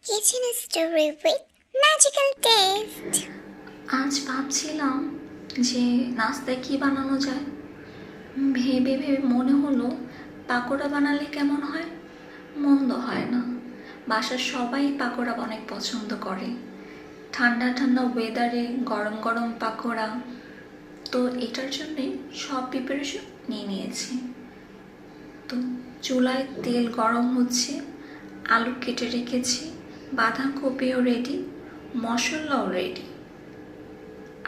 Kitchen story with magical taste. আজ ভাবছিলাম যে নাস্তায় কি বানানো যায়। ভেবে ভেবে মনে হলো পাকোড়া বানালে কেমন হয়। মন্দ হয় না। বাসার সবাই পাকোড়া অনেক পছন্দ করে। ঠান্ডা ঠান্ডা ওয়েদারে গরম গরম পাকোড়া। তো এটার জন্যে সব প্রিপারেশন নিয়ে নিয়েছি। তো চুলায় তেল গরম হচ্ছে, আলু কেটে রেখেছি, বাঁধাকপিও রেডি, মশলাও রেডি।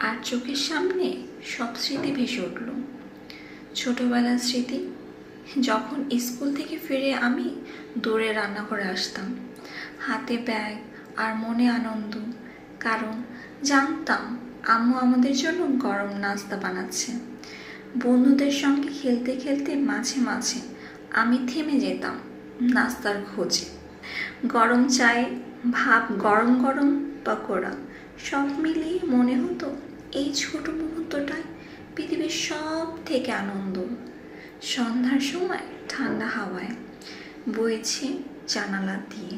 আর চোখের সামনে সব স্মৃতি ভেসে উঠল। ছোটবেলার স্মৃতি, যখন স্কুল থেকে ফিরে আমি দৌড়ে রান্না করে আসতাম, হাতে ব্যাগ আর মনে আনন্দ, কারণ জানতাম আম্মু আমাদের জন্য গরম নাস্তা বানাচ্ছে। বন্ধুদের সঙ্গে খেলতে খেলতে মাঝে মাঝে আমি থেমে যেতাম নাস্তার খোঁজে। গরম চায়ে ভাপ, গরম গরম পকোড়া, সব মিলিয়ে মনে হতো এই ছোট মুহূর্তটায় পৃথিবীর সব থেকে আনন্দ। সন্ধ্যার সময় ঠান্ডা হাওয়ায় বইছে জানালা দিয়ে,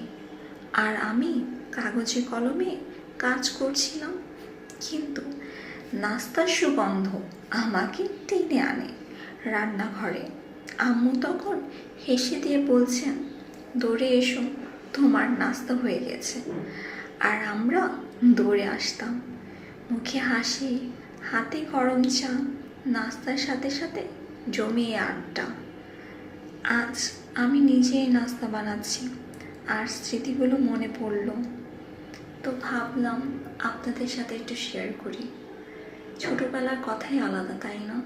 আর আমি কাগজে কলমে কাজ করছিলাম। কিন্তু নাস্তার সুগন্ধ আমাকে টেনে আনে রান্নাঘরে। আম্মু তখন হেসে দিয়ে বলছেন, দৌড়ে এসো, তোমার নাস্তা হয়ে গেছে। আর আমরা দৌড়ে আসতাম, মুখে হাসি, হাতে গরম চা, নাস্তার সাথে সাথে জমিয়ে আড্ডা। আজ আমি নিজেই নাস্তা বানাচ্ছি আর স্মৃতিগুলো মনে পড়ল। তো ভাবলাম আপনাদের সাথে একটু শেয়ার করি। ছোটবেলার কথাই আলাদা, তাই না?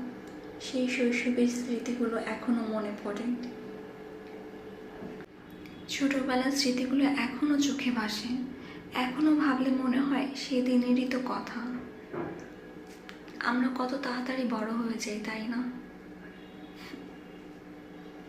সেই শৈশবের স্মৃতিগুলো এখনো মনে পড়ে। ছোটবেলার স্মৃতিগুলো এখনো চোখে ভাসে। এখনো ভাবলে মনে হয় সেদিনেরই তো কথা। আমরা কত তাড়াতাড়ি বড় হয়ে যাই, তাই না?